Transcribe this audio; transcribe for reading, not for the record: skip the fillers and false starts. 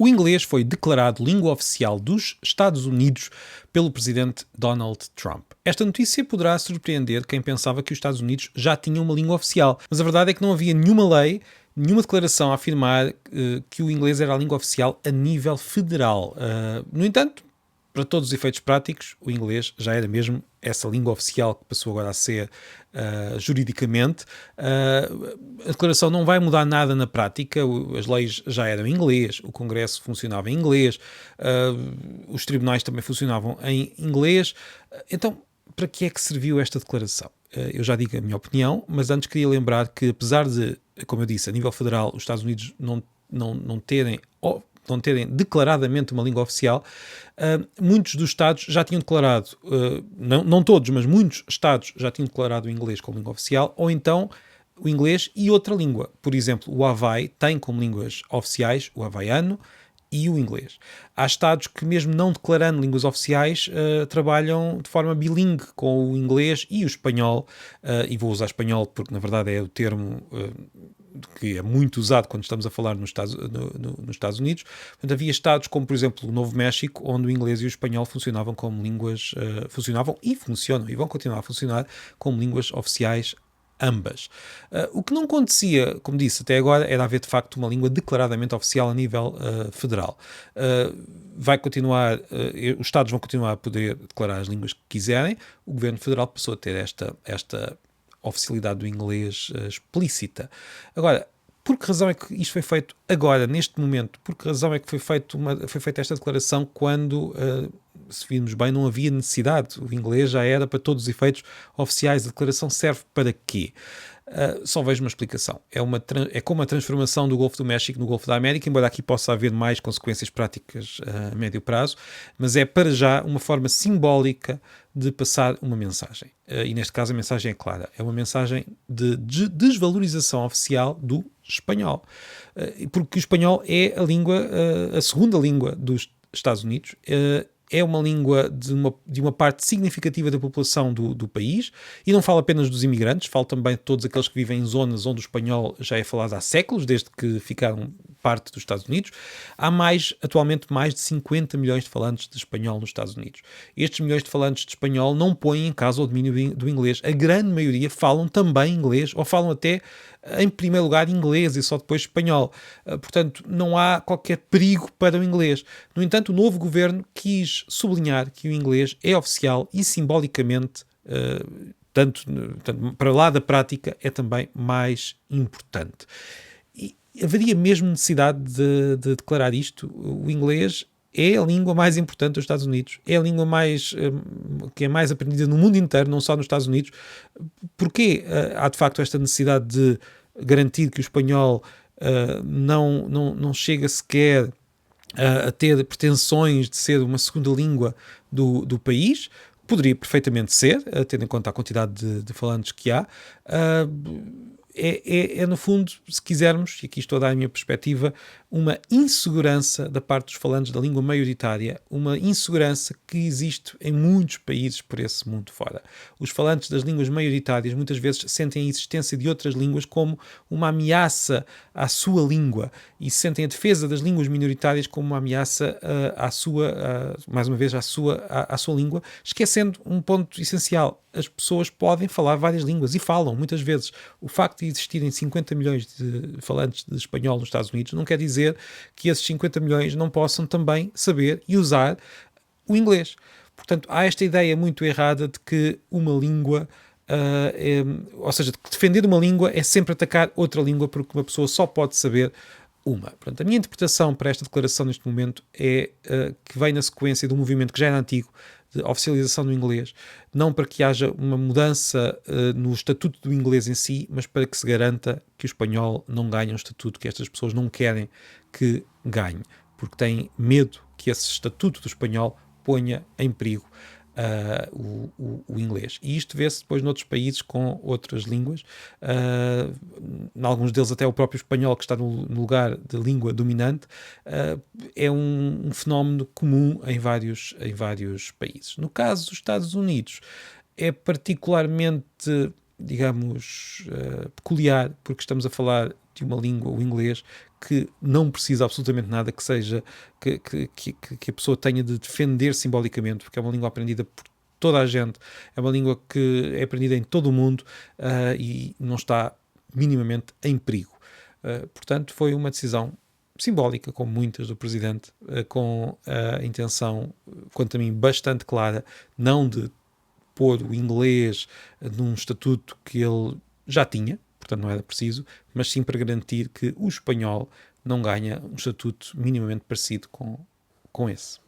O inglês foi declarado língua oficial dos Estados Unidos pelo presidente Donald Trump. Esta notícia poderá surpreender quem pensava que os Estados Unidos já tinham uma língua oficial, mas a verdade é que não havia nenhuma lei, nenhuma declaração a afirmar que o inglês era a língua oficial a nível federal. No entanto, para todos os efeitos práticos, o inglês já era mesmo essa língua oficial que passou agora a ser juridicamente. A declaração não vai mudar nada na prática, as leis já eram em inglês, o Congresso funcionava em inglês, os tribunais também funcionavam em inglês. Então, para que é que serviu esta declaração? Eu já digo a minha opinião, mas antes queria lembrar que, apesar de, como eu disse, a nível federal, os Estados Unidos não terem declaradamente uma língua oficial, muitos dos Estados já tinham declarado, não todos, mas muitos Estados já tinham declarado o inglês como língua oficial, ou então o inglês e outra língua. Por exemplo, o Havaí tem como línguas oficiais o havaiano e o inglês. Há Estados que, mesmo não declarando línguas oficiais, trabalham de forma bilingue com o inglês e o espanhol, e vou usar espanhol porque, na verdade, é o termo que é muito usado quando estamos a falar nos Estados Unidos. Portanto, havia estados como, por exemplo, o Novo México, onde o inglês e o espanhol funcionavam como línguas, funcionavam e funcionam, e vão continuar a funcionar como línguas oficiais ambas. O que não acontecia, como disse até agora, era haver de facto uma língua declaradamente oficial a nível federal. Vai continuar, os Estados vão continuar a poder declarar as línguas que quiserem. O Governo Federal passou a ter esta oficialidade do inglês explícita. Agora, por que razão é que isto foi feito agora, neste momento? Por que razão é que foi feita esta declaração quando, se virmos bem, não havia necessidade? O inglês já era, para todos os efeitos oficiais. A declaração serve para quê? Só vejo uma explicação. É como a transformação do Golfo do México no Golfo da América, embora aqui possa haver mais consequências práticas a médio prazo, mas é para já uma forma simbólica de passar uma mensagem. E neste caso a mensagem é clara. É uma mensagem de desvalorização oficial do espanhol. Porque o espanhol é a segunda língua dos Estados Unidos. É uma língua de uma parte significativa da população do país, e não falo apenas dos imigrantes, falo também de todos aqueles que vivem em zonas onde o espanhol já é falado há séculos, desde que ficaram parte dos Estados Unidos. Há atualmente mais de 50 milhões de falantes de espanhol nos Estados Unidos. Estes milhões de falantes de espanhol não põem em causa o domínio do inglês. A grande maioria falam também inglês, ou falam até, em primeiro lugar, inglês e só depois espanhol. Portanto, não há qualquer perigo para o inglês. No entanto, o novo governo quis sublinhar que o inglês é oficial e, simbolicamente, tanto para lá da prática, é também mais importante. E haveria mesmo necessidade de declarar isto? O inglês é a língua mais importante dos Estados Unidos, é a língua que é mais aprendida no mundo inteiro, não só nos Estados Unidos. Porquê há de facto esta necessidade de garantir que o espanhol não chega sequer a ter pretensões de ser uma segunda língua do país? Poderia perfeitamente ser, tendo em conta a quantidade de falantes que há. No fundo, se quisermos, e aqui estou a dar a minha perspectiva, uma insegurança da parte dos falantes da língua maioritária, uma insegurança que existe em muitos países por esse mundo fora. Os falantes das línguas maioritárias muitas vezes sentem a existência de outras línguas como uma ameaça à sua língua, e sentem a defesa das línguas minoritárias como uma ameaça mais uma vez, à sua língua, esquecendo um ponto essencial. As pessoas podem falar várias línguas, e falam muitas vezes. O facto de existirem 50 milhões de falantes de espanhol nos Estados Unidos não quer dizer que esses 50 milhões não possam também saber e usar o inglês. Portanto, há esta ideia muito errada de que uma língua, ou seja, de que defender uma língua é sempre atacar outra língua, porque uma pessoa só pode saber uma. Portanto, a minha interpretação para esta declaração neste momento é que vem na sequência de um movimento que já era antigo, de oficialização do inglês, não para que haja uma mudança no estatuto do inglês em si, mas para que se garanta que o espanhol não ganhe um estatuto que estas pessoas não querem que ganhe, porque têm medo que esse estatuto do espanhol ponha em perigo o inglês. E isto vê-se depois noutros países com outras línguas, em alguns deles até o próprio espanhol, que está no lugar de língua dominante, é um fenómeno comum em vários países. No caso dos Estados Unidos, é particularmente, digamos, peculiar, porque estamos a falar de uma língua, o inglês, que não precisa absolutamente nada que seja que a pessoa tenha de defender simbolicamente, porque é uma língua aprendida por toda a gente, é uma língua que é aprendida em todo o mundo e não está minimamente em perigo. Portanto, foi uma decisão simbólica, como muitas do Presidente, com a intenção, quanto a mim, bastante clara, não de pôr o inglês num estatuto que ele já tinha, portanto não era preciso, mas sim para garantir que o espanhol não ganha um estatuto minimamente parecido com esse.